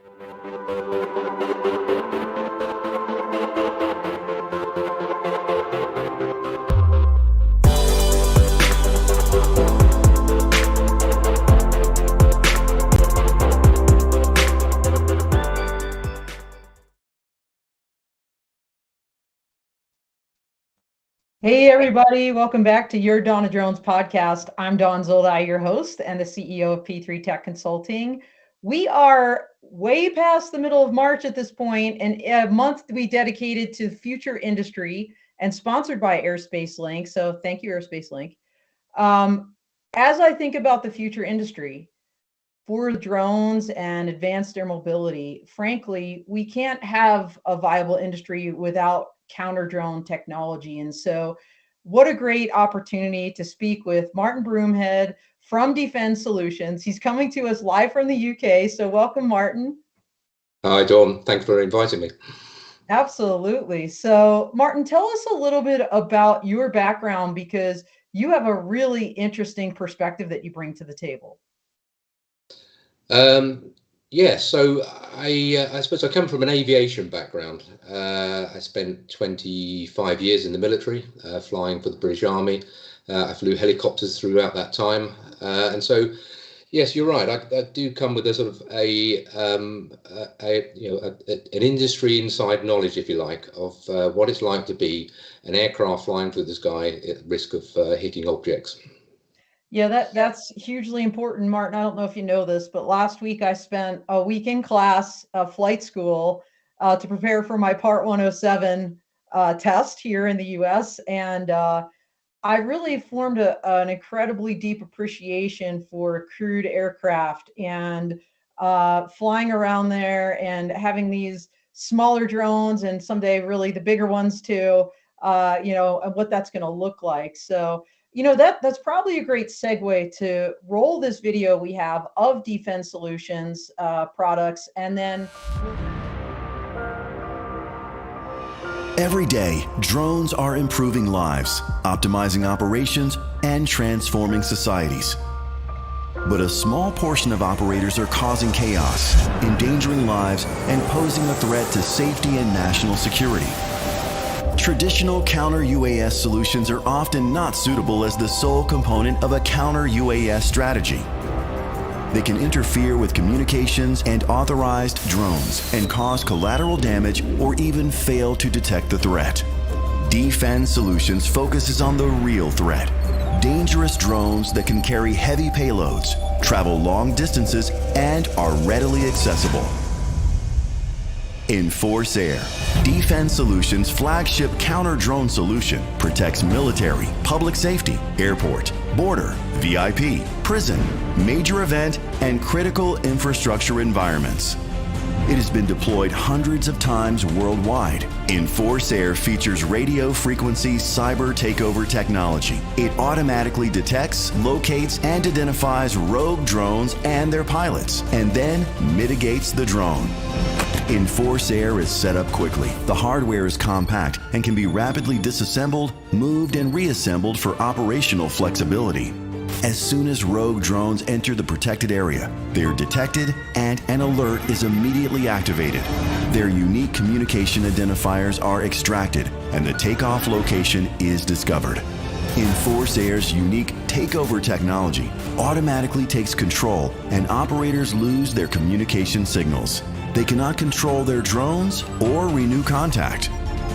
Hey everybody, welcome back to your Dawn of Drones podcast. I'm Dawn Zoldi, your host and the CEO of P3 Tech Consulting. We are way past the middle of March at this point, and a month we dedicated to future industry and sponsored by Airspace Link. So thank you, Airspace Link. As I think about the future industry for drones and advanced air mobility, frankly, we can't have a viable industry without counter drone technology. And so what a great opportunity to speak with Martin Broomhead from D-Fend Solutions. He's coming to us live from the UK. So welcome, Martin. Hi, Dawn. Thanks for inviting me. Absolutely. So Martin, tell us a little bit about your background, because you have a really interesting perspective that you bring to the table. So I suppose I come from an aviation background. I spent 25 years in the military, flying for the British Army. I flew helicopters throughout that time, and so yes, you're right. I do come with a sort of an industry inside knowledge, if you like, of what it's like to be an aircraft flying through the sky at risk of hitting objects. Yeah, that's hugely important, Martin. I don't know if you know this, but last week I spent a week in class, flight school, to prepare for my Part 107 test here in the US. And I really formed an incredibly deep appreciation for crewed aircraft and flying around there and having these smaller drones and someday really the bigger ones too, and what that's going to look like. So that's probably a great segue to roll this video we have of D-Fend Solutions products, and then every day, drones are improving lives, optimizing operations, and transforming societies. But a small portion of operators are causing chaos, endangering lives, and posing a threat to safety and national security. Traditional counter-UAS solutions are often not suitable as the sole component of a counter-UAS strategy. They can interfere with communications and authorized drones and cause collateral damage or even fail to detect the threat. D-Fend Solutions focuses on the real threat: dangerous drones that can carry heavy payloads, travel long distances, and are readily accessible. Enforce Air, D-Fend Solutions' flagship counter-drone solution, protects military, public safety, airport, border, VIP, prison, major event, and critical infrastructure environments. It has been deployed hundreds of times worldwide. Enforce Air features radio frequency cyber takeover technology. It automatically detects, locates, and identifies rogue drones and their pilots, and then mitigates the drone. Enforce Air is set up quickly. The hardware is compact and can be rapidly disassembled, moved, and reassembled for operational flexibility. As soon as rogue drones enter the protected area, they are detected and an alert is immediately activated. Their unique communication identifiers are extracted and the takeoff location is discovered. Enforce Air's unique takeover technology automatically takes control and operators lose their communication signals. They cannot control their drones or renew contact.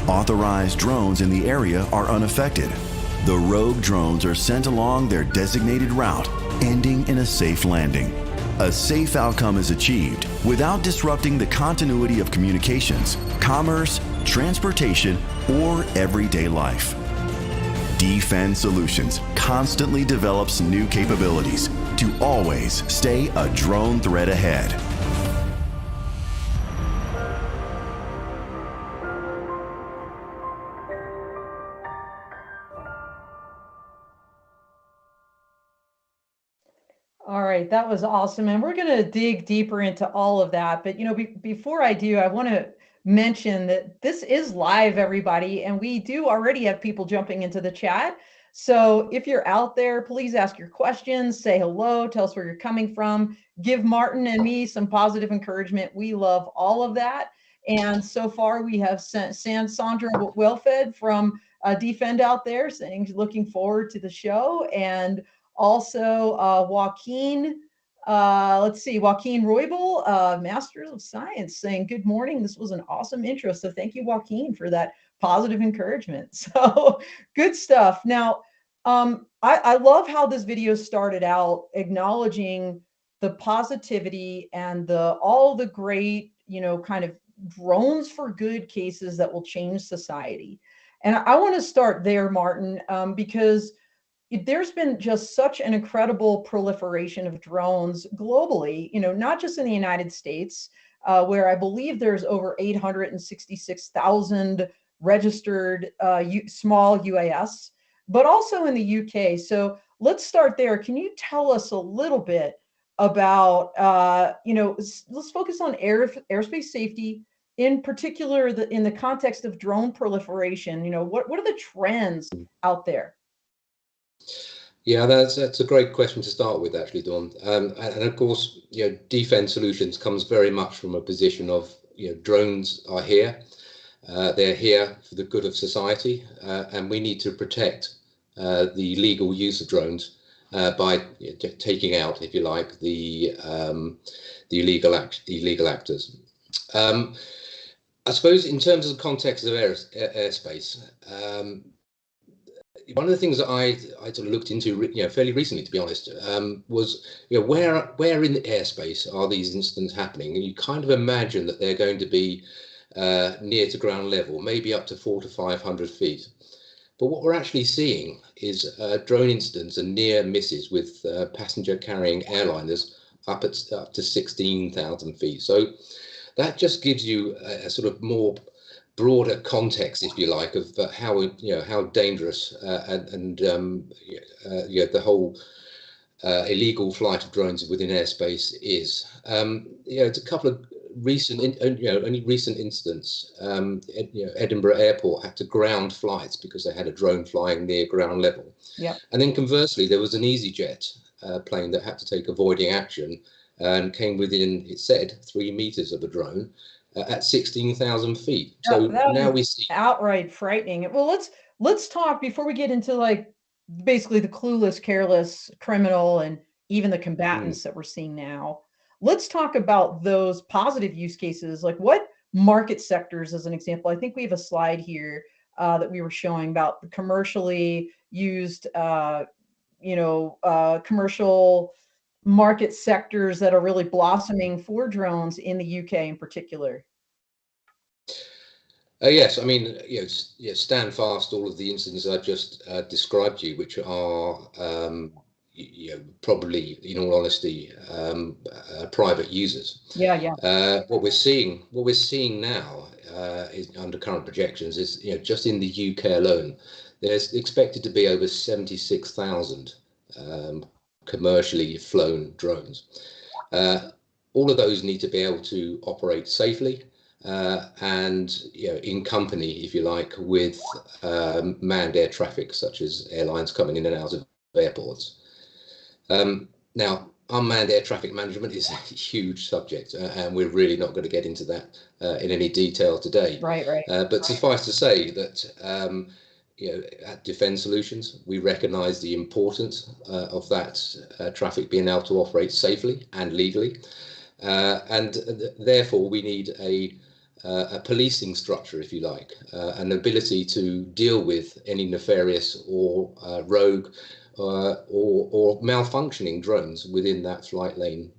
Authorized drones in the area are unaffected. The rogue drones are sent along their designated route, ending in a safe landing. A safe outcome is achieved without disrupting the continuity of communications, commerce, transportation, or everyday life. D-Fend Solutions constantly develops new capabilities to always stay a drone threat ahead. All right, that was awesome. And we're going to dig deeper into all of that. But, before I do, I want to mention that this is live, everybody. And we do already have people jumping into the chat. So if you're out there, please ask your questions, say hello, tell us where you're coming from, give Martin and me some positive encouragement. We love all of that. And so far we have sent Sandra Wellfed from D-Fend out there saying looking forward to the show. And also Joaquin, let's see, Joaquin Roybal, Masters of Science, saying good morning. This was an awesome intro. So thank you, Joaquin, for that positive encouragement. So good stuff. Now, I love how this video started out acknowledging the positivity and all the great, kind of drones for good cases that will change society. And I want to start there, Martin, because there's been just such an incredible proliferation of drones globally, not just in the United States, where I believe there's over 866,000 registered small UAS, but also in the UK. So let's start there. Can you tell us a little bit about, let's focus on airspace safety, in particular, in the context of drone proliferation. What are the trends out there? Yeah, that's a great question to start with, actually, Dawn. And of course, D-Fend Solutions comes very much from a position of, drones are here. They're here for the good of society, and we need to protect the legal use of drones by taking out, if you like, the illegal actors. I suppose in terms of the context of airspace, one of the things that I sort of looked into, fairly recently, to be honest, was where in the airspace are these incidents happening? And you kind of imagine that they're going to be near to ground level, maybe up to 400 to 500 feet. But what we're actually seeing is drone incidents and near misses with passenger carrying airliners up to 16,000 feet. So that just gives you a sort of more broader context, if you like, of how dangerous and the whole illegal flight of drones within airspace is. It's a couple of only recent incidents. Edinburgh Airport had to ground flights because they had a drone flying near ground level. Yeah. And then conversely, there was an EasyJet plane that had to take avoiding action and came within, it said, 3 meters of a drone at 16,000 feet. So now we see outright frightening. Well, let's talk before we get into like basically the clueless, careless criminal and even the combatants that we're seeing now. Let's talk about those positive use cases. Like what market sectors, as an example? I think we have a slide here that we were showing about the commercially used, commercial market sectors that are really blossoming for drones in the UK in particular. Yes, I mean, stand fast. All of the incidents I've just described to you, which are, probably, in all honesty, private users. Yeah. What we're seeing now is under current projections is, just in the UK alone, there's expected to be over 76,000 commercially flown drones. All of those need to be able to operate safely. And in company, if you like, with manned air traffic, such as airlines coming in and out of airports. Now, unmanned air traffic management is a huge subject, and we're really not going to get into that in any detail today. Right. But suffice to say that at D-Fend Solutions, we recognise the importance of that traffic being able to operate safely and legally, and therefore we need a policing structure, if you like, an ability to deal with any nefarious or rogue or malfunctioning drones within that flight lane,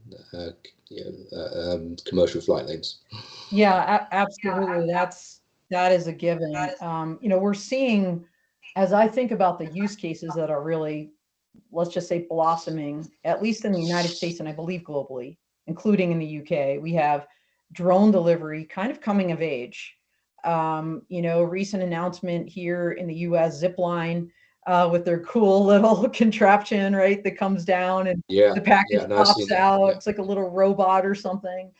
commercial flight lanes. Yeah, absolutely. That is a given. We're seeing, as I think about the use cases that are really, let's just say, blossoming, at least in the United States and I believe globally, including in the UK, we have drone delivery kind of coming of age. A recent announcement here in the US, Zipline, with their cool little contraption, right, that comes down and the package pops out. It's like a little robot or something.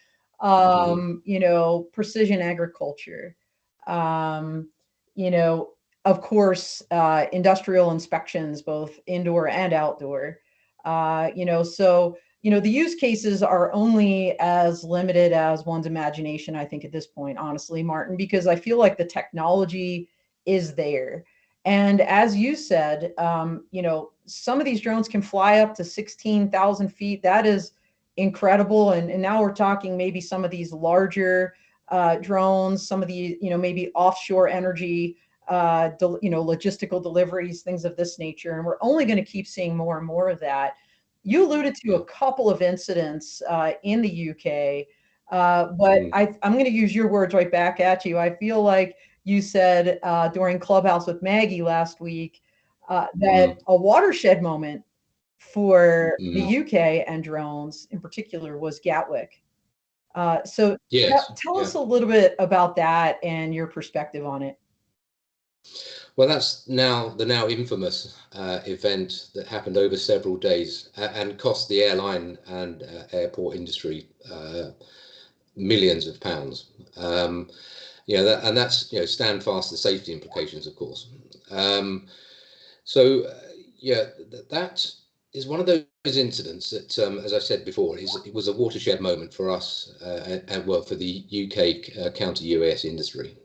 Precision agriculture. of course, industrial inspections, both indoor and outdoor. So the use cases are only as limited as one's imagination, I think, at this point, honestly, Martin, because I feel like the technology is there. And as you said, some of these drones can fly up to 16,000 feet. That is incredible. And now we're talking maybe some of these larger drones, some of the, maybe offshore energy, logistical deliveries, things of this nature. And we're only going to keep seeing more and more of that. You alluded to a couple of incidents in the UK, but I'm going to use your words right back at you. I feel like you said during Clubhouse with Maggie last week that a watershed moment for the UK and drones in particular was Gatwick. So Yes, tell us a little bit about that and your perspective on it. Well, that's the now infamous event that happened over several days and cost the airline and airport industry millions of pounds. That's stand fast the safety implications, of course. That is one of those incidents that, as I said before, it was a watershed moment for us and for the UK counter-UAS industry.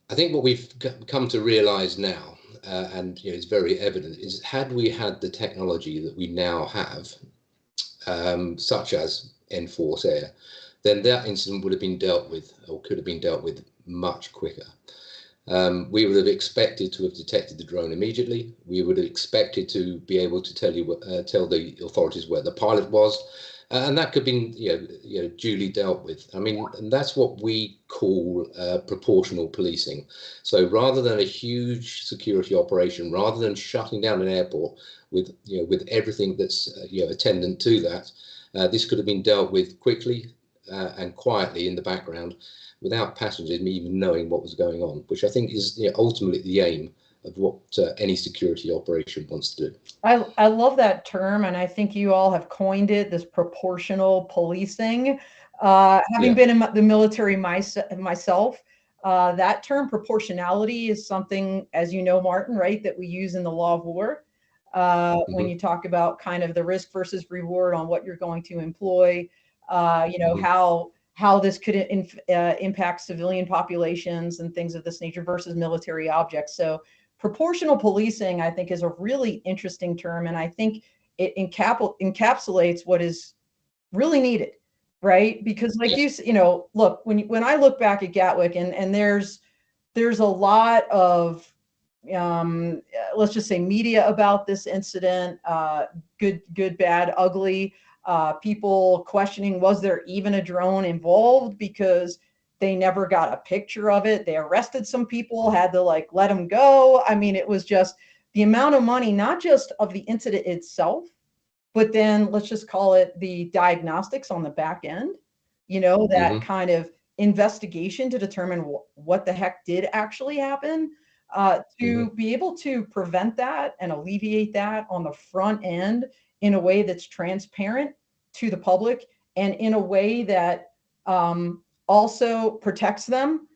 I think what we've come to realize now, and it's very evident, is had we had the technology that we now have, such as Enforce Air, then that incident would have been dealt with, or could have been dealt with, much quicker. We would have expected to have detected the drone immediately. We would have expected to be able to tell the authorities where the pilot was, and that could have been duly dealt with. I mean, and that's what we call proportional policing. So rather than a huge security operation, rather than shutting down an airport with everything that's attendant to that, this could have been dealt with quickly and quietly in the background, without passengers even knowing what was going on, which I think is ultimately the aim of what any security operation wants to do. I love that term, and I think you all have coined it, this proportional policing. Having been in the military myself, that term proportionality is something, as you know, Martin, right, that we use in the law of war. When you talk about kind of the risk versus reward on what you're going to employ, how this could impact civilian populations and things of this nature versus military objects. So proportional policing, I think, is a really interesting term, and I think it encapsulates what is really needed, right? Because like look, when I look back at Gatwick, and there's a lot of let's just say media about this incident, good, bad, ugly. People questioning, was there even a drone involved, because they never got a picture of it. They arrested some people, had to let them go. I mean, it was just the amount of money, not just of the incident itself, but then let's just call it the diagnostics on the back end, that kind of investigation to determine what the heck did actually happen, to be able to prevent that and alleviate that on the front end in a way that's transparent to the public and in a way that also protects them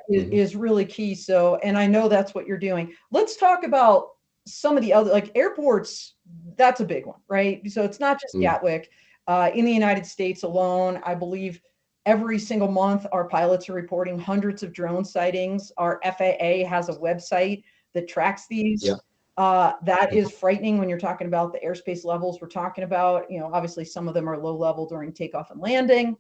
is really key. So, and I know that's what you're doing. Let's talk about some of the other, airports. That's a big one, right? So it's not just Gatwick. In the United States alone, I believe every single month our pilots are reporting hundreds of drone sightings. Our FAA has a website that tracks these. That is frightening when you're talking about the airspace levels we're talking about. Obviously some of them are low level during takeoff and landing.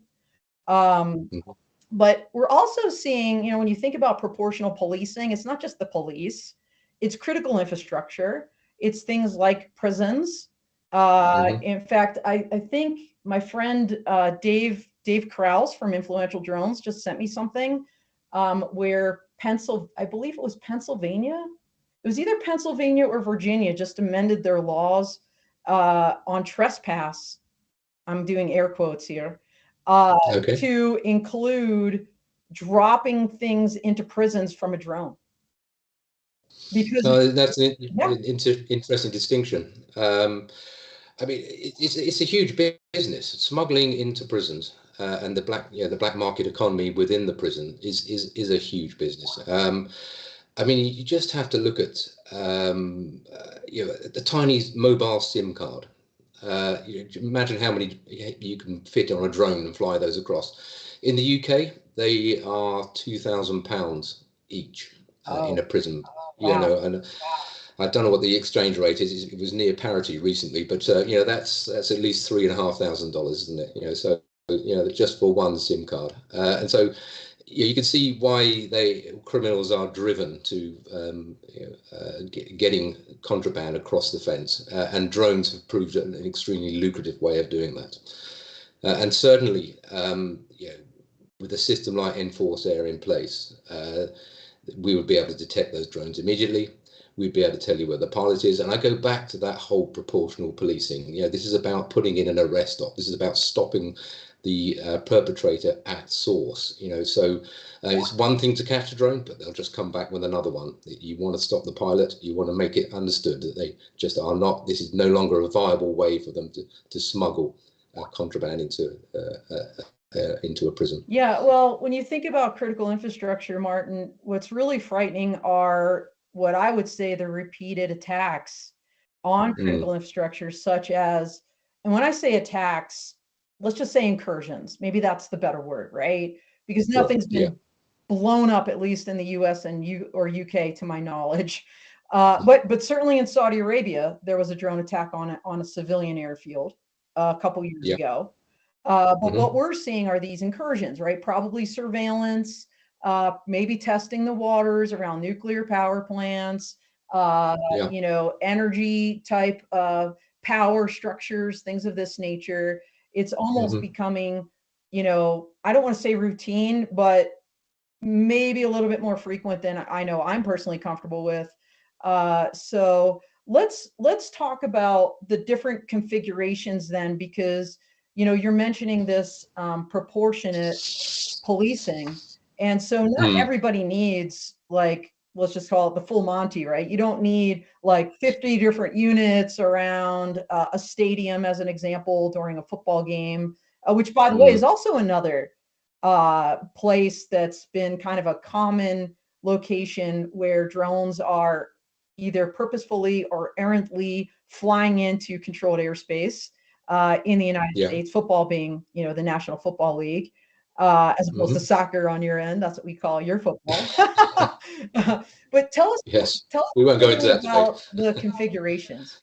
But we're also seeing, when you think about proportional policing, it's not just the police, it's critical infrastructure. It's things like prisons. In fact, I think my friend Dave Krause from Influential Drones just sent me something where I believe it was Pennsylvania. It was either Pennsylvania or Virginia just amended their laws on trespass. I'm doing air quotes here. To include dropping things into prisons from a drone. Because that's an interesting distinction. I mean, it's a huge business. Smuggling into prisons and the black market economy within the prison is a huge business. I mean, you just have to look at the tiny mobile SIM card. Imagine how many you can fit on a drone and fly those across. In the UK, they are £2,000 each in a prism. Wow. And I don't know what the exchange rate is. It was near parity recently, but that's at least $3,500, isn't it? So just for one SIM card, and so you can see why criminals are driven to getting contraband across the fence, and drones have proved an extremely lucrative way of doing that. And certainly, with a system like Enforce Air in place, we would be able to detect those drones immediately. We'd be able to tell you where the pilot is. And I go back to that whole proportional policing. This is about putting in an arrest stop. This is about stopping the perpetrator at source. So it's one thing to catch a drone, but they'll just come back with another one. You want to stop the pilot. You want to make it understood that they just are not. This is no longer a viable way for them to smuggle contraband into a prison. Yeah, well, when you think about critical infrastructure, Martin, what's really frightening are what I would say the repeated attacks on critical infrastructure, such as, and when I say attacks, let's just say incursions. Maybe that's the better word, right? Because nothing's been blown up, at least in the US and UK, to my knowledge. But certainly in Saudi Arabia, there was a drone attack on a civilian airfield a couple years ago. But what we're seeing are these incursions, right? Probably surveillance, maybe testing the waters around nuclear power plants, energy type of power structures, things of this nature. It's almost becoming, I don't want to say routine, but maybe a little bit more frequent than I know I'm personally comfortable with. So let's talk about the different configurations then, because you're mentioning this proportionate policing, and so not everybody needs, like, let's just call it the full Monty, right? You don't need like 50 different units around a stadium, as an example, during a football game, which, by the way, is also another place that's been kind of a common location where drones are either purposefully or errantly flying into controlled airspace in the United States, football being, the National Football League, as opposed to soccer on your end. That's what we call your football. But tell us, we won't go into that about the configurations.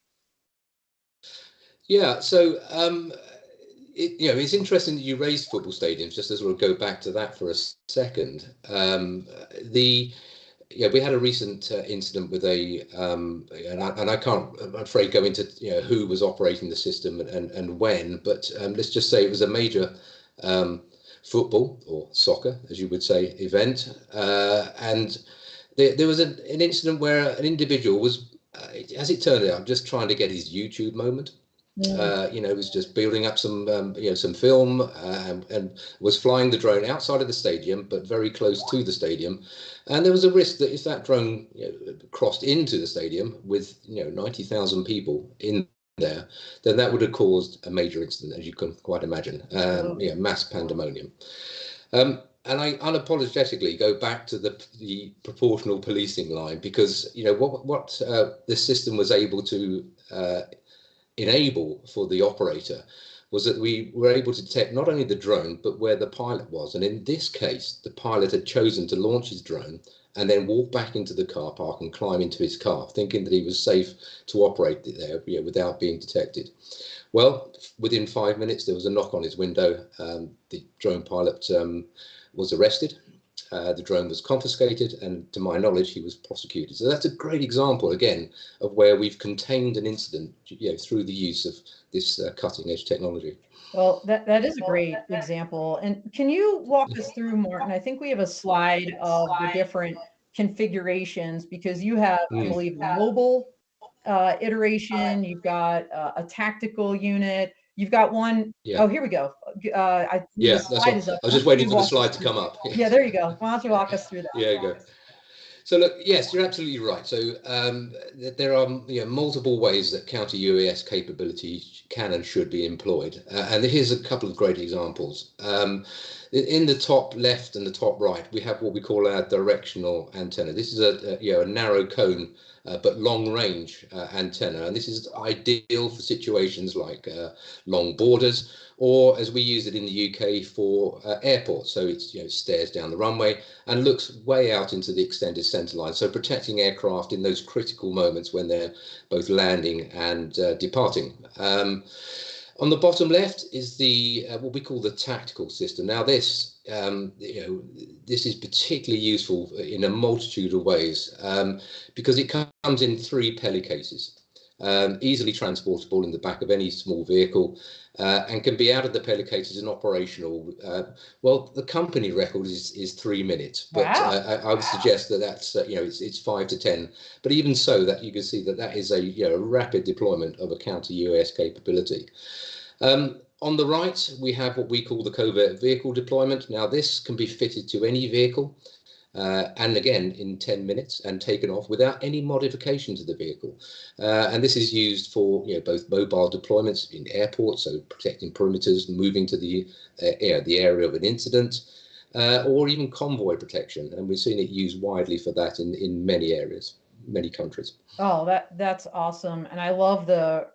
Yeah, so it's interesting that you raised football stadiums, just as we'll go back to that for a second. We had a recent incident with and I can't, I'm afraid, go into who was operating the system and when, but let's just say it was a major football, or soccer, as you would say, event, and there was an incident where an individual was, as it turned out, just trying to get his YouTube moment. Was just building up some film, and was flying the drone outside of the stadium, but very close to the stadium. And there was a risk that if that drone crossed into the stadium with 90,000 people in there, then that would have caused a major incident, as you can quite imagine. Mass pandemonium. And I unapologetically go back to the proportional policing line, because what the system was able to enable for the operator was that we were able to detect not only the drone, but where the pilot was. And in this case, the pilot had chosen to launch his drone and then walk back into the car park and climb into his car, thinking that he was safe to operate there without being detected. Well, within 5 minutes, there was a knock on his window. The drone pilot was arrested. The drone was confiscated, and to my knowledge, he was prosecuted. So that's a great example, again, of where we've contained an incident, through the use of this cutting-edge technology. Well, that is a great example. And can you walk us through, Martin? I think we have a slide of the different configurations, because you have, I believe, a mobile iteration, you've got a tactical unit, you've got one. Oh, here we go. I was just waiting for the slide to come up. Yeah, there you go. Why don't you walk us through that? Yeah, you go. So look, yes, you're absolutely right. So there are multiple ways that counter-UAS capability can and should be employed. And here's a couple of great examples. In the top left and the top right, we have what we call our directional antenna. This is a narrow cone, but long range antenna. And this is ideal for situations like long borders, or as we use it in the UK for airports. So it's, stares down the runway and looks way out into the extended centre line. So protecting aircraft in those critical moments when they're both landing and departing. On the bottom left is the what we call the tactical system. Now this this is particularly useful in a multitude of ways because it comes in 3 Pelly cases, easily transportable in the back of any small vehicle, and can be out of the Pelly cases and operational. Well, the company record is 3 minutes, but Wow. I would suggest that that's it's 5 to 10. But even so, that you can see that is a rapid deployment of a counter-UAS capability. On the right, we have what we call the covert vehicle deployment. Now, this can be fitted to any vehicle, and again, in 10 minutes and taken off without any modification to the vehicle. And this is used for both mobile deployments in airports, so protecting perimeters, moving to the area of an incident, or even convoy protection. And we've seen it used widely for that in many areas, many countries. Oh, that's awesome. And I love the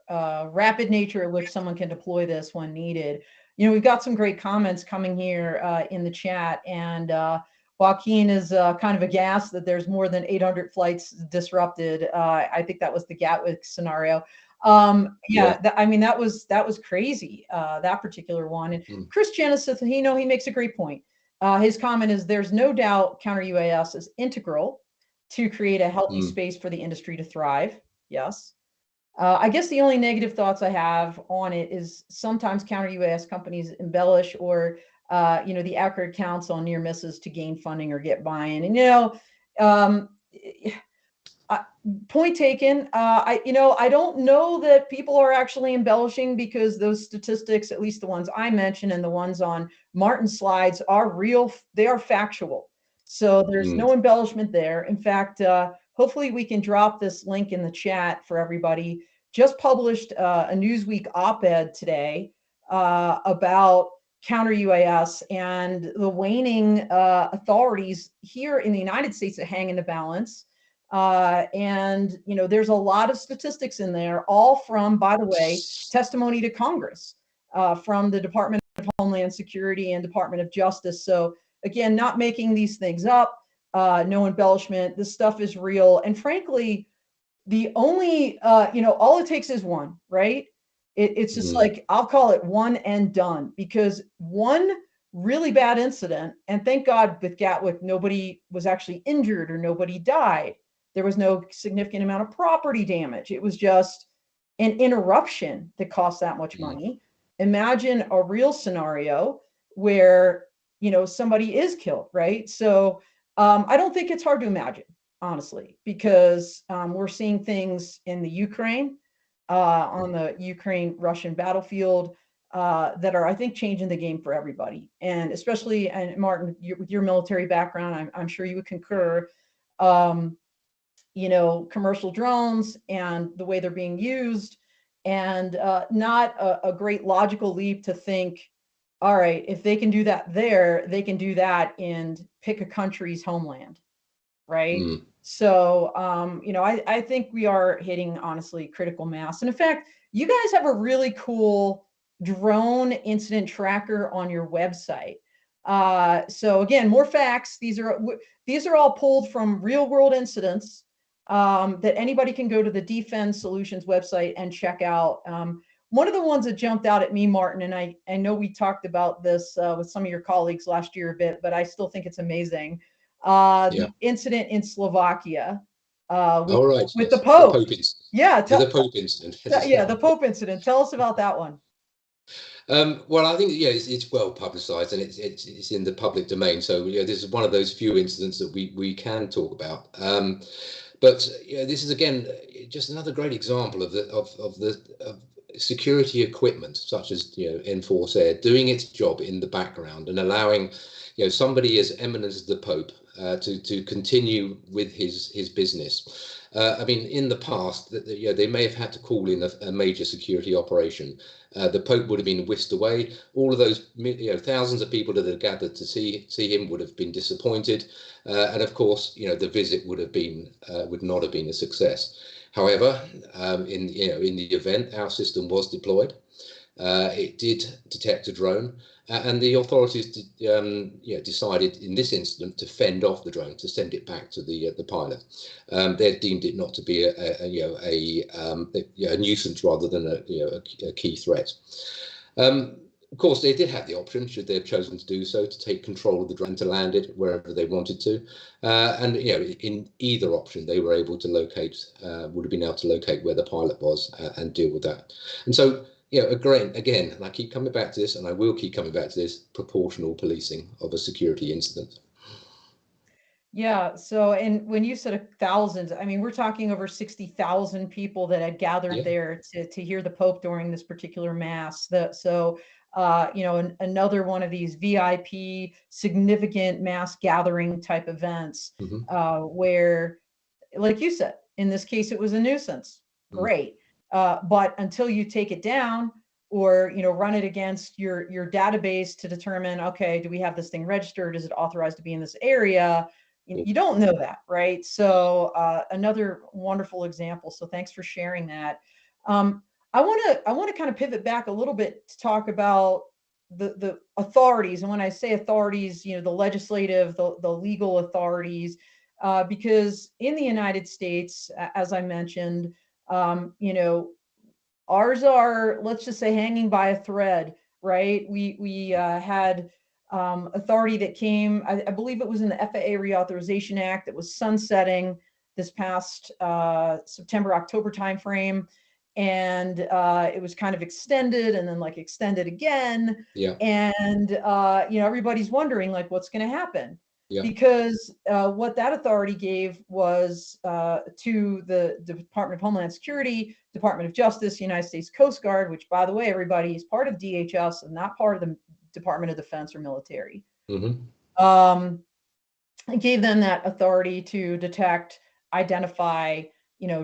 rapid nature at which someone can deploy this when needed. We've got some great comments coming here in the chat, and Joaquin is kind of aghast that there's more than 800 flights disrupted. I think that was the Gatwick scenario. That was crazy, that particular one. And Chris Genesis, he makes a great point. His comment is, there's no doubt counter-UAS is integral to create a healthy space for the industry to thrive. Yes. I guess the only negative thoughts I have on it is sometimes counter-UAS companies embellish or the accurate counts on near misses to gain funding or get buy-in. And point taken. I don't know that people are actually embellishing, because those statistics, at least the ones I mentioned and the ones on Martin's slides, are real. They are factual. So there's no embellishment there. In fact, hopefully we can drop this link in the chat for everybody. Just published a Newsweek op-ed today about counter-UAS and the waning authorities here in the United States that hang in the balance. And there's a lot of statistics in there, all from, by the way, testimony to Congress from the Department of Homeland Security and Department of Justice. So again, not making these things up, no embellishment. This stuff is real. And frankly, the only, all it takes is one, right? It's just like, I'll call it one and done, because one really bad incident, and thank God with Gatwick, nobody was actually injured or nobody died. There was no significant amount of property damage. It was just an interruption that cost that much money. Imagine a real scenario where somebody is killed, right? So I don't think it's hard to imagine, honestly, because we're seeing things in the Ukraine, on the Ukraine-Russian battlefield that are, I think, changing the game for everybody. And especially, and Martin, with your military background, I'm sure you would concur, commercial drones and the way they're being used, and not a great logical leap to think, all right, if they can do that there, they can do that and pick a country's homeland, right? So, I think we are hitting, honestly, critical mass. And in fact, you guys have a really cool drone incident tracker on your website. So again, more facts. These are all pulled from real world incidents that anybody can go to the D-Fend Solutions website and check out. One of the ones that jumped out at me, Martin, and I know we talked about this with some of your colleagues last year a bit, but I still think it's amazing. The incident in Slovakia with the Pope. The Pope incident. The Pope incident. The Pope incident. Tell us about that one. Well, I think it's well publicised and it's in the public domain. So this is one of those few incidents that we can talk about. But this is again just another great example of the security equipment, such as Enforce Air, doing its job in the background and allowing somebody as eminent as the Pope to continue with his business. I mean, in the past, they may have had to call in a major security operation. The Pope would have been whisked away. All of those, thousands of people that had gathered to see him would have been disappointed, and of course, the visit would not have been a success. However, in the event, our system was deployed. It did detect a drone, and the authorities decided in this incident to fend off the drone, to send it back to the pilot. They deemed it not to be a nuisance rather than a key threat. Of course, they did have the option, should they have chosen to do so, to take control of the drone, to land it wherever they wanted to. And in either option, they were able to would have been able to locate where the pilot was and deal with that. And so, again, and I keep coming back to this, and I will keep coming back to this, proportional policing of a security incident. Yeah. So, and when you said thousands, I mean, we're talking over 60,000 people that had gathered there to hear the Pope during this particular mass. Another one of these VIP significant mass gathering type events, where, like you said, in this case, it was a nuisance. Great. But until you take it down or, run it against your database to determine, okay, do we have this thing registered? Is it authorized to be in this area? You don't know that, right? So another wonderful example. So thanks for sharing that. I want to kind of pivot back a little bit to talk about the authorities. And when I say authorities, the legislative, the legal authorities, because in the United States, as I mentioned, ours are, let's just say, hanging by a thread, right? We had authority that came, I believe it was in the FAA Reauthorization Act that was sunsetting this past September, October timeframe. And it was kind of extended and then extended again. Yeah. And, everybody's wondering what's going to happen. Yeah. Because what that authority gave was to the Department of Homeland Security, Department of Justice, United States Coast Guard, which, by the way, everybody is part of DHS and not part of the Department of Defense or military. It gave them that authority to detect, identify,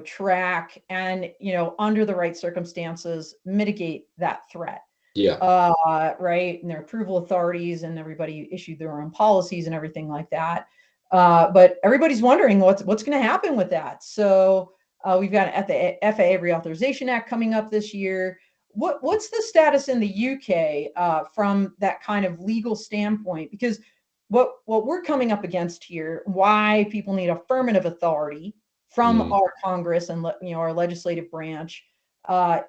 track, and, under the right circumstances, mitigate that threat. Yeah. Right. And their approval authorities, and everybody issued their own policies and everything like that. But everybody's wondering what's going to happen with that. So we've got an FAA Reauthorization Act coming up this year. What's the status in the UK from that kind of legal standpoint? Because what we're coming up against here, why people need affirmative authority from our Congress and our legislative branch,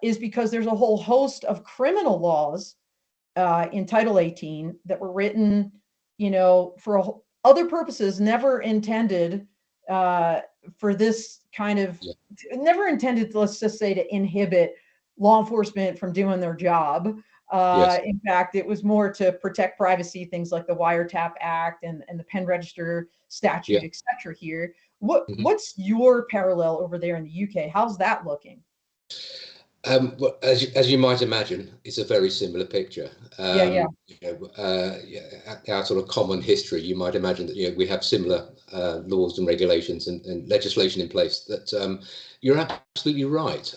is because there's a whole host of criminal laws in Title 18 that were written, for other purposes, never intended for this kind of, never intended, let's just say, to inhibit law enforcement from doing their job. In fact, it was more to protect privacy, things like the Wiretap Act and the Pen Register Statute, et cetera here. What's your parallel over there in the UK? How's that looking? Well, as you might imagine, it's a very similar picture. Our sort of common history, you might imagine that we have similar laws and regulations and legislation in place that you're absolutely right,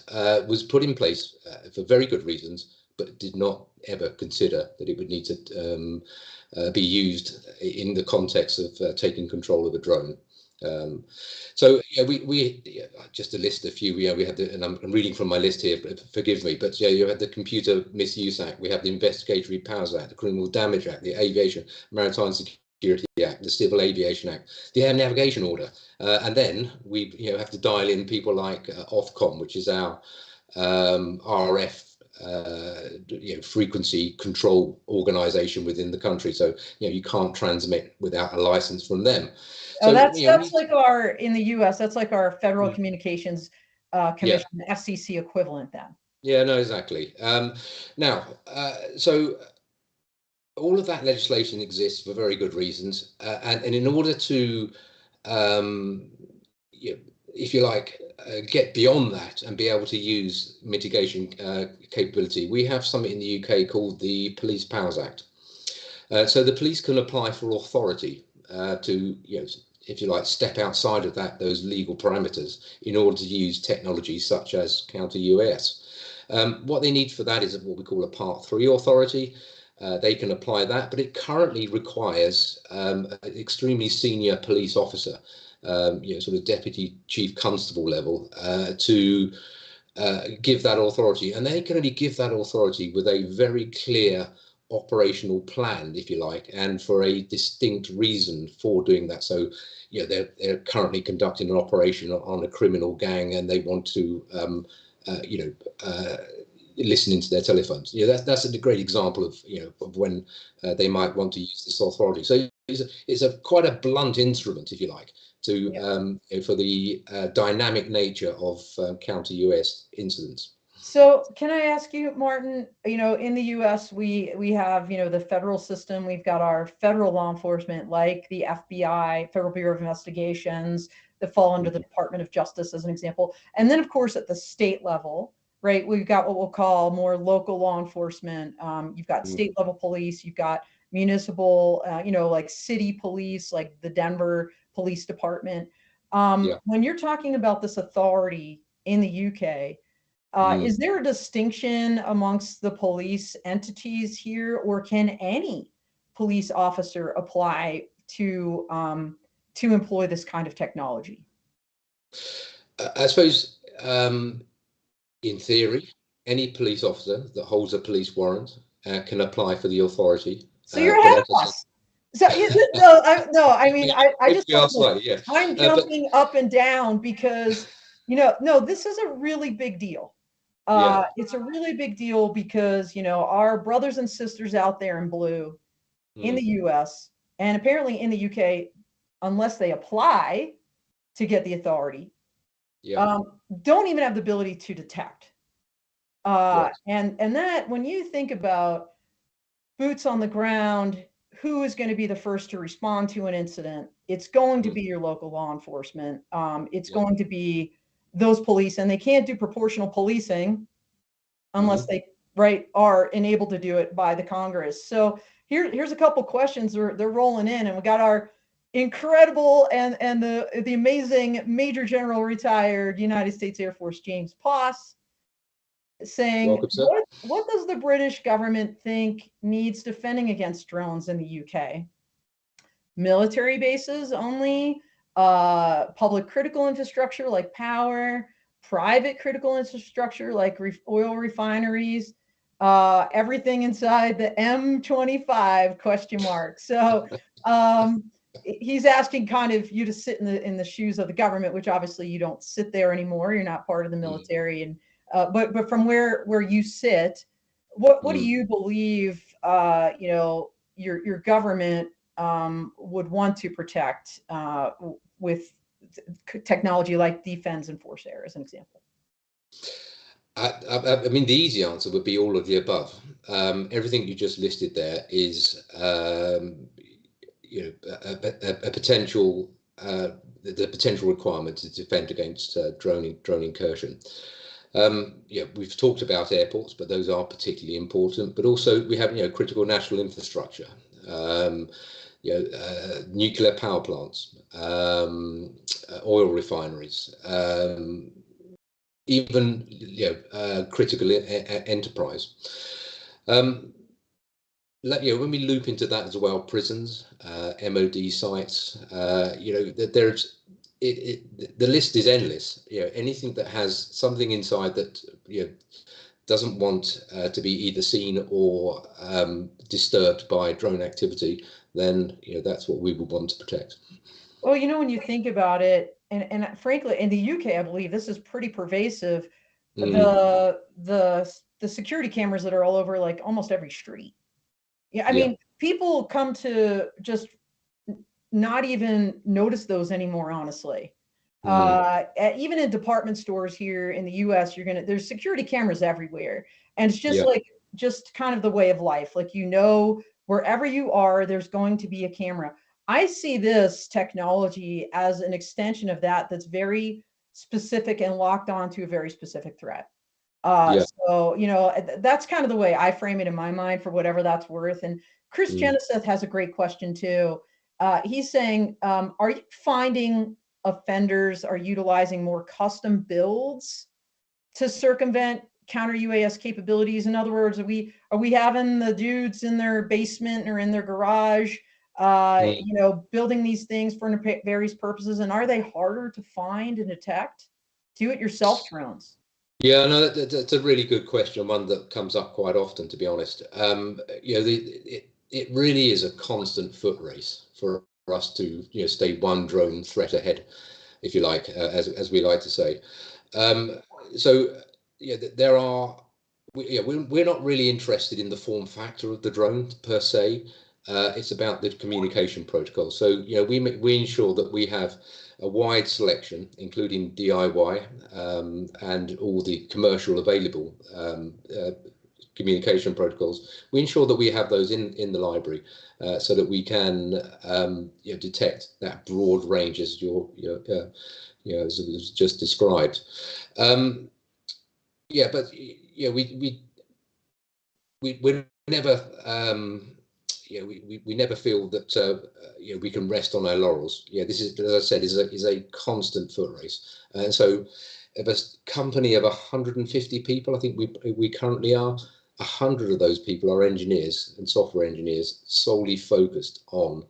was put in place for very good reasons, but did not ever consider that it would need to be used in the context of taking control of a drone. So we just to list a few. We had and I'm reading from my list here. Forgive me, but you had the Computer Misuse Act. We have the Investigatory Powers Act, the Criminal Damage Act, the Aviation Maritime Security Act, the Civil Aviation Act, the Air Navigation Order, and then we have to dial in people like Ofcom, which is our RF frequency control organization within the country. So you can't transmit without a license from them. So, that's like our, in the US, that's like our Federal Communications Commission, the FCC equivalent then. Yeah, no, exactly. So all of that legislation exists for very good reasons. And in order to, if you like, get beyond that and be able to use mitigation capability, we have something in the UK called the Police Powers Act. So the police can apply for authority to, if you like, step outside of those legal parameters in order to use technology such as counter-UAS. What they need for that is what we call a Part 3 authority. They can apply that, but it currently requires an extremely senior police officer, sort of deputy chief constable level, to give that authority. And they can only give that authority with a very clear operational plan, if you like, and for a distinct reason for doing that. So, they're currently conducting an operation on a criminal gang, and they want to, listen into their telephones. That's a great example of of when they might want to use this authority. So it's a quite a blunt instrument, if you like, to for the dynamic nature of counter-UAS incidents. So can I ask you, Martin, in the US, we have, the federal system. We've got our federal law enforcement, like the FBI, Federal Bureau of Investigations, that fall under the Department of Justice, as an example. And then, of course, at the state level, right, we've got what we'll call more local law enforcement. You've got state level police, you've got municipal, like city police, like the Denver Police Department. When you're talking about this authority in the UK, is there a distinction amongst the police entities here, or can any police officer apply to employ this kind of technology? I suppose, in theory, any police officer that holds a police warrant can apply for the authority. So you're ahead of us. So I mean, I just I'm jumping up and down because no, this is a really big deal. It's a really big deal because, our brothers and sisters out there in blue in the US and apparently in the UK, unless they apply to get the authority, don't even have the ability to detect. And that, when you think about boots on the ground, who is going to be the first to respond to an incident? It's going to be your local law enforcement. It's going to be those police, and they can't do proportional policing unless they are enabled to do it by the Congress. So here's a couple questions. They're rolling in, and we got our incredible and the amazing Major General retired United States Air Force James Poss saying, what does the British government think needs defending against drones in the UK? Military bases only, public critical infrastructure like power, private critical infrastructure like oil refineries, everything inside the M25 question mark. So he's asking kind of you to sit in the shoes of the government, which obviously you don't sit there anymore. You're not part of the military, and but from where you sit, what do you believe your government would want to protect with technology like D-Fend and Force Air, as an example? I mean, the easy answer would be all of the above. Everything you just listed there is, a potential, the potential requirement to defend against drone incursion. We've talked about airports, but those are particularly important. But also we have, critical national infrastructure, nuclear power plants, oil refineries, even critical enterprise. When we loop into that as well, prisons, MOD sites, there's the list is endless. Anything that has something inside that doesn't want to be either seen or disturbed by drone activity, then that's what we would want to protect. Well, when you think about it, and frankly, in the UK, I believe this is pretty pervasive. The security cameras that are all over, like, almost every street. I mean, people come to just not even notice those anymore, honestly. Even in department stores here in the US, there's security cameras everywhere. And it's just just kind of the way of life. Like, wherever you are, there's going to be a camera. I see this technology as an extension of that's very specific and locked onto a very specific threat. So, that's kind of the way I frame it in my mind, for whatever that's worth. And Chris Geneseth has a great question too. He's saying, are you finding offenders are utilizing more custom builds to circumvent counter-UAS capabilities? In other words, are we having the dudes in their basement or in their garage, building these things for various purposes, and are they harder to find and detect? Do-it-yourself drones. Yeah, no, that's a really good question, one that comes up quite often, to be honest. It really is a constant foot race for us to stay one drone threat ahead, if you like, as we like to say. We're not really interested in the form factor of the drone per se. It's about the communication protocol. So we ensure that we have a wide selection, including DIY and all the commercial available communication protocols. We ensure that we have those in the library so that we can detect that broad range as as it was just described. We're never we never feel that we can rest on our laurels. This is, as I said, is a constant foot race. And so, if a company of 150 people, I think we currently are, 100 of those people are engineers and software engineers solely focused on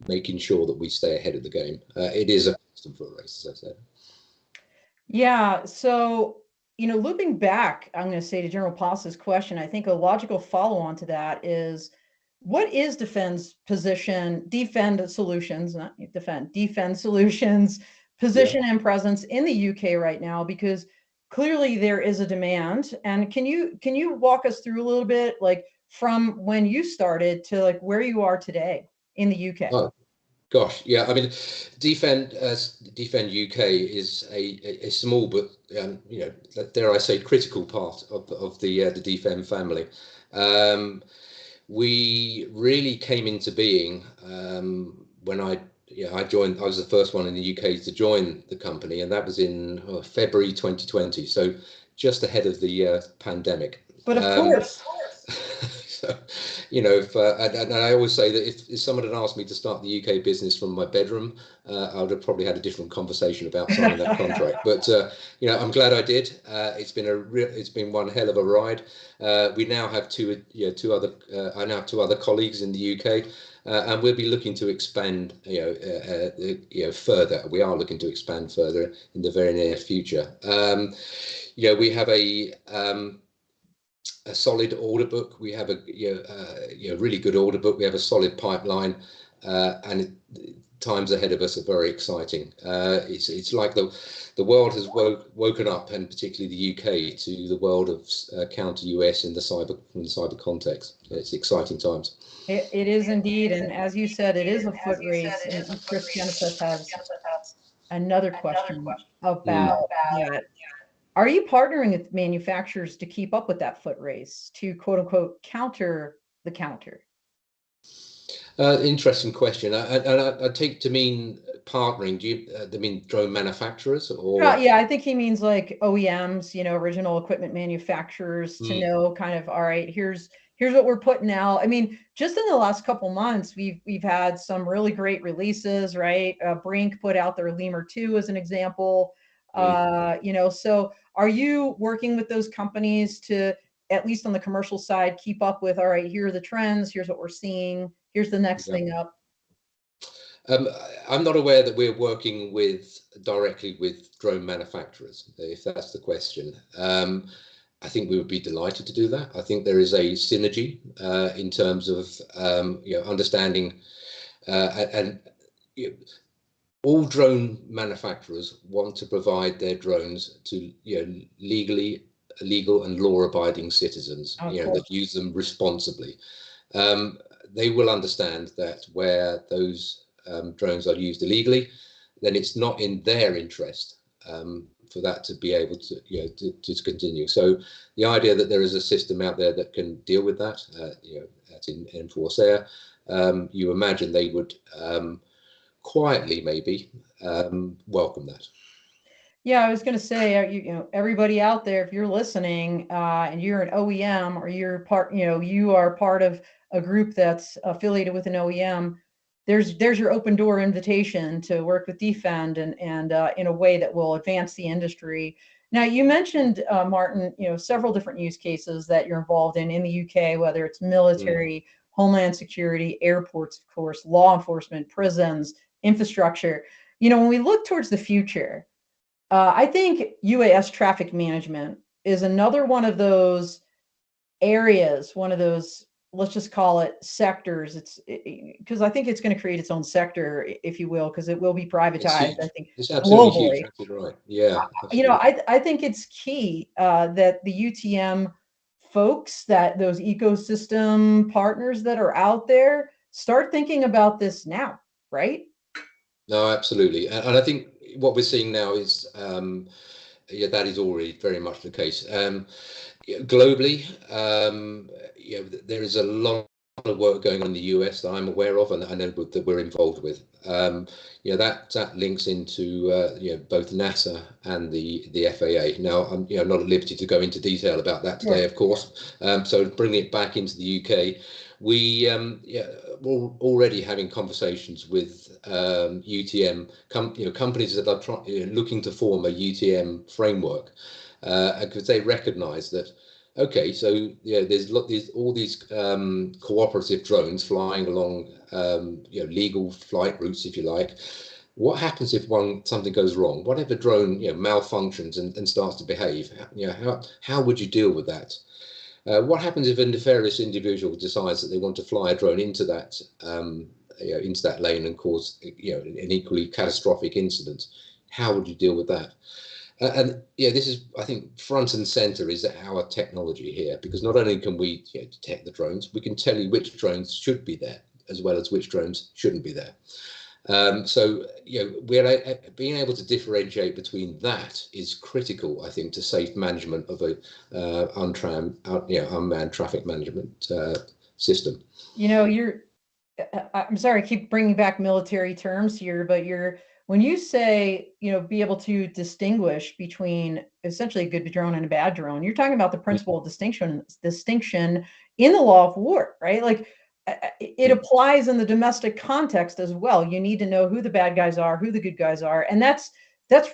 making sure that we stay ahead of the game. It is a constant foot race, as I said. Yeah. So, looping back, I'm going to say to General Paz's question, I think a logical follow-on to that is, what is D-Fend's position, D-Fend Solutions, not D-Fend, D-Fend Solutions position and presence in the UK right now? Because clearly there is a demand. And can you walk us through a little bit, like from when you started to like where you are today in the UK? Oh, gosh, yeah. I mean, D-Fend UK is a small but dare I say critical part of the D-Fend family. We really came into being when I joined. I was the first one in the UK to join the company, and that was in February 2020. So just ahead of the pandemic. But of course. So, and I always say that if someone had asked me to start the UK business from my bedroom, I would have probably had a different conversation about signing that contract. But I'm glad I did. It's been one hell of a ride. We now have I now have two other colleagues in the UK, and we'll be looking to expand, further. We are looking to expand further in the very near future. We have a solid order book. We have a really good order book. We have a solid pipeline, and times ahead of us are very exciting. It's like the world has woken up, and particularly the UK, to the world of counter-UAS in the cyber context. It's exciting times. It is indeed, and as you said, it is a foot race. And Chris Genesis has another question about that. Are you partnering with manufacturers to keep up with that foot race, to quote unquote counter the counter? Interesting question. I take to mean partnering. Do you mean drone manufacturers or? Yeah, I think he means like OEMs, original equipment manufacturers, to know kind of, all right, here's what we're putting out. I mean, just in the last couple months, we've had some really great releases, right? Brink put out their Lemur 2 as an example. So are you working with those companies to, at least on the commercial side, keep up with, all right, here are the trends, here's what we're seeing, here's the next thing up? I'm not aware that we're working directly with drone manufacturers, if that's the question. I think we would be delighted to do that. I think there is a synergy in terms of understanding all drone manufacturers want to provide their drones to legal and law-abiding citizens, that use them responsibly. They will understand that where those drones are used illegally, then it's not in their interest for that to be able to continue. So the idea that there is a system out there that can deal with that, that's in Enforce Air, you imagine they would quietly maybe welcome that. Yeah, I was going to say, everybody out there, if you're listening and you're an OEM, or you're part, you are part of a group that's affiliated with an OEM, there's your open door invitation to work with D-Fend and in a way that will advance the industry. Now, you mentioned, Martin, several different use cases that you're involved in the UK, whether it's military, homeland security, airports, of course, law enforcement, prisons, infrastructure. When we look towards the future, I think UAS traffic management is another one of those areas, one of those, let's just call it sectors. It's because I think it's going to create its own sector, if you will, because it will be privatized, I think, it's absolutely globally. huge. Absolutely right. Yeah. Absolutely. I think it's key that the UTM folks, that those ecosystem partners that are out there start thinking about this now, right? No, absolutely. And I think what we're seeing now is, that is already very much the case. Globally, there is a lot of work going on in the US that I'm aware of, and I know that we're involved with. That links into both NASA and the FAA. Now, I'm not at liberty to go into detail about that today, of course. So bringing it back into the UK, we're already having conversations with UTM companies that are looking to form a UTM framework, because they recognise that. Okay, so there's all these cooperative drones flying along legal flight routes, if you like. What happens if something goes wrong? What if a drone malfunctions and starts to behave? How would you deal with that? What happens if a nefarious individual decides that they want to fly a drone into that lane and cause an equally catastrophic incident? How would you deal with that? And this is, I think, front and center is our technology here, because not only can we detect the drones, we can tell you which drones should be there as well as which drones shouldn't be there. So we're being able to differentiate between that is critical, I think, to safe management of a unmanned traffic management system. I'm sorry, I keep bringing back military terms here, but when you say, be able to distinguish between essentially a good drone and a bad drone, you're talking about the principle of distinction in the law of war, right? Like, it applies in the domestic context as well. You need to know who the bad guys are, who the good guys are. And that's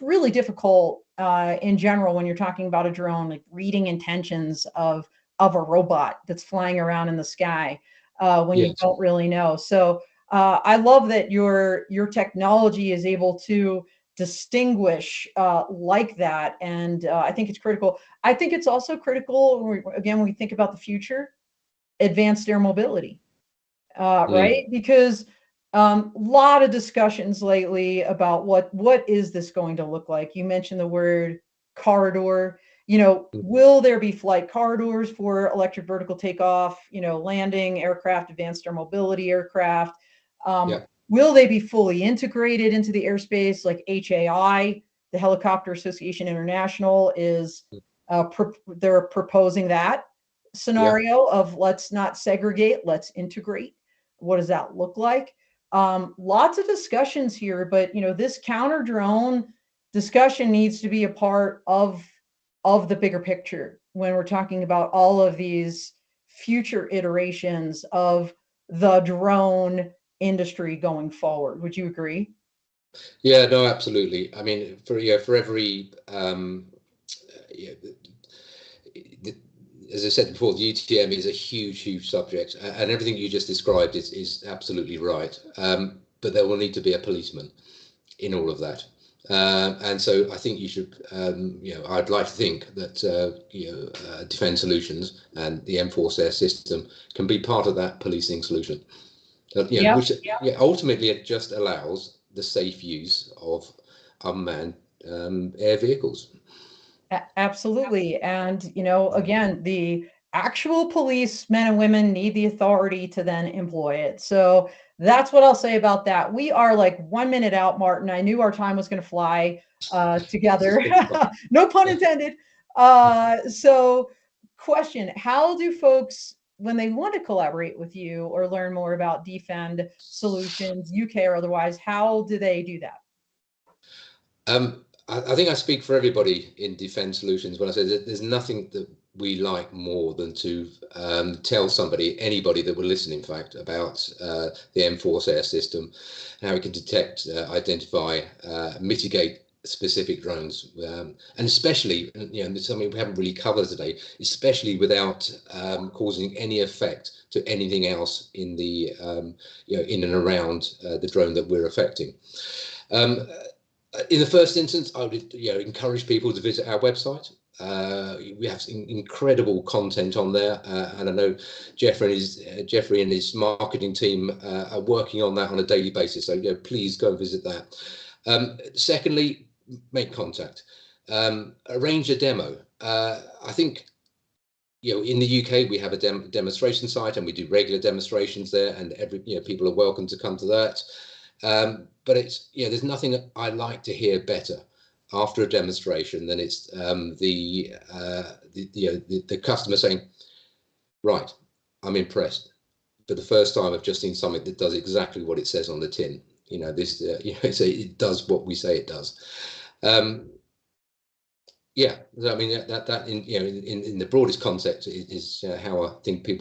really difficult in general when you're talking about a drone, like reading intentions of a robot that's flying around in the sky when you don't really know. So I love that your technology is able to distinguish like that. And I think it's critical. I think it's also critical, again, when we think about the future, advanced air mobility. Right? Because a lot of discussions lately about what is this going to look like. You mentioned the word corridor. Will there be flight corridors for electric vertical takeoff, landing aircraft, advanced air mobility aircraft? Will they be fully integrated into the airspace, like HAI, the Helicopter Association International is they're proposing that scenario of let's not segregate, let's integrate. What does that look like? Lots of discussions here, but this counter drone discussion needs to be a part of the bigger picture when we're talking about all of these future iterations of the drone industry going forward. Would you agree? Yeah, no, absolutely. I mean, for every as I said before, the UTM is a huge subject, and everything you just described is absolutely right. But there will need to be a policeman in all of that. And so I think you should, I'd like to think that D-Fend Solutions and the M-Force Air system can be part of that policing solution. Which ultimately it just allows the safe use of unmanned air vehicles. Absolutely. And, again, the actual policemen and women need the authority to then employ it. So that's what I'll say about that. We are like 1 minute out, Martin. I knew our time was going to fly together. No pun intended. So question, how do folks, when they want to collaborate with you or learn more about D-Fend Solutions, UK or otherwise, how do they do that? I think I speak for everybody in D-Fend Solutions when I say that there's nothing that we like more than to tell anybody that will listen, in fact, about the M-Force air system, how it can detect, identify, mitigate specific drones, and especially, something we haven't really covered today, especially without causing any effect to anything else in the in and around the drone that we're affecting. In the first instance, I would encourage people to visit our website. We have some incredible content on there, and I know Jeffrey and his marketing team are working on that on a daily basis. So please go and visit that. Secondly, make contact. Arrange a demo. I think in the UK we have a demonstration site, and we do regular demonstrations there, and people are welcome to come to that. But it's there's nothing I like to hear better after a demonstration than it's the customer saying, right, I'm impressed. For the first time, I've just seen something that does exactly what it says on the tin. It does what we say it does. Yeah, I mean that in the broadest context is how I think we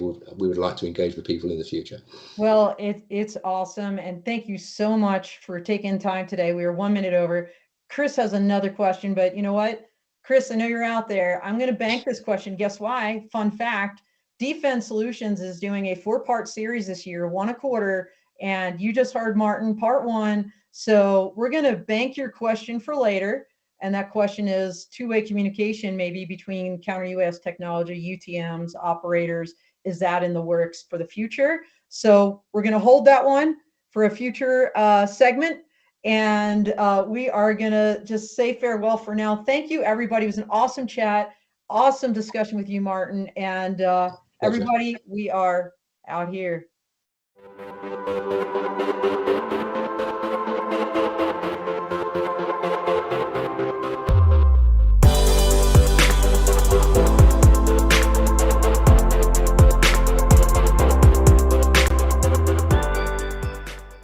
would like to engage with people in the future. Well, it's awesome, and thank you so much for taking time today. We are 1 minute over. Chris has another question, but you know what, Chris, I know you're out there. I'm going to bank this question. Guess why? Fun fact: D-Fend Solutions is doing a 4-part series this year, 1 a quarter, and you just heard Martin, part 1. So we're going to bank your question for later. And that question is two-way communication, maybe between counter-UAS technology, UTMs, operators. Is that in the works for the future? So we're going to hold that one for a future segment. And we are going to just say farewell for now. Thank you, everybody. It was an awesome chat, awesome discussion with you, Martin. And everybody, we are out here.